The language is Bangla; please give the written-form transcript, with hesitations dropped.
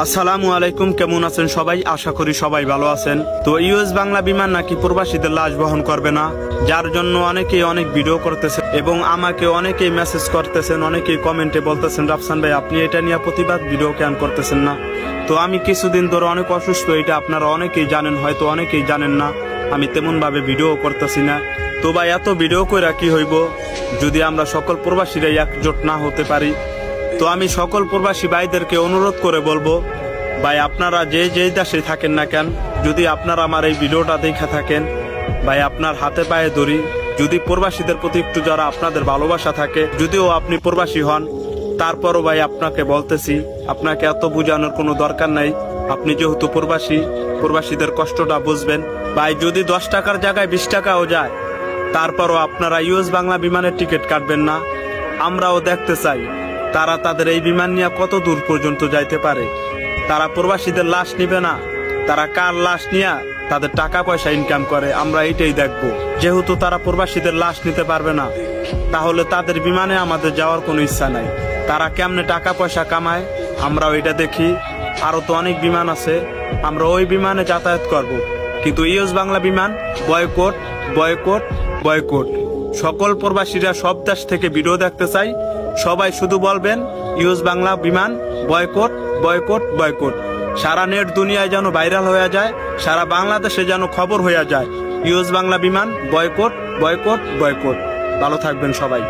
আসসালামু আলাইকুম, কেমন আছেন সবাই? আশা করি সবাই ভালো আছেন। তো ইউএস বাংলা বিমান নাকি প্রবাসীদের লাশ বহন করবে না, যার জন্য অনেকেই অনেক ভিডিও করতেছে এবং আমাকে অনেকেই মেসেজ করতেছেন, অনেকেই কমেন্টে বলতেছেন রাফসান ভাই আপনি এটা নিয়ে প্রতিবাদ ভিডিও কেন করতেছেন না। তো আমি কিছুদিন ধরে অনেক অসুস্থ, এটা আপনারা অনেকেই জানেন, হয়তো অনেকেই জানেন না। আমি তেমন ভাবে ভিডিও করতেছি না। তো ভাই এত ভিডিও কইরা কি হইব যদি আমরা সকল প্রবাসীরা একজোট না হতে পারি। তো আমি সকল প্রবাসী ভাইদেরকে অনুরোধ করে বলবো, ভাই আপনারা যে দেশে থাকেন না কেন, যদি আপনারা আমার এই ভিডিওটা দেখে থাকেন, ভাই আপনার হাতে পায়ে ধরি, যদি প্রবাসীদের প্রতি একটু যারা আপনাদের ভালোবাসা থাকে, যদিও আপনি প্রবাসী হন, তারপরও ভাই আপনাকে বলতেছি, আপনাকে এত বোঝানোর কোনো দরকার নাই। আপনি যেহেতু প্রবাসী, প্রবাসীদের কষ্টটা বুঝবেন। ভাই যদি 10 টাকার জায়গায় 20 টাকাও যায়, তারপরও আপনারা ইউএস বাংলা বিমানের টিকিট কাটবেন না। আমরাও দেখতে চাই তারা তাদের এই বিমান নিয়ে কত দূর পর্যন্ত যাইতে পারে। তারা প্রবাসীদের লাশ নিবে না, তারা কার লাশ নিয়ে তাদের টাকা পয়সা ইনকাম করে, আমরা এইটাই দেখব। যেহেতু তারা প্রবাসীদের লাশ নিতে পারবে না, তাহলে তাদের বিমানে আমাদের যাওয়ার কোনো ইচ্ছা নাই। তারা কেমনে টাকা পয়সা কামায় আমরা ওইটা দেখি। আরো তো অনেক বিমান আছে, আমরা ওই বিমানে যাতায়াত করব। কিন্তু ইউএস বাংলা বিমান বয়কট, বয়কট, বয়কট। সকল প্রবাসীরা সব দেশ থেকে ভিডিও দেখতে চাই, সবাই শুধু বলবেন ইউএস বাংলা বিমান বয়কট, বয়কট, বয়কট। সারা নেট দুনিয়ায় যেন ভাইরাল হয়ে যায়, সারা বাংলাদেশে যেন খবর হয়ে যায় ইউএস বাংলা বিমান বয়কট, বয়কট, বয়কট। ভালো থাকবেন সবাই।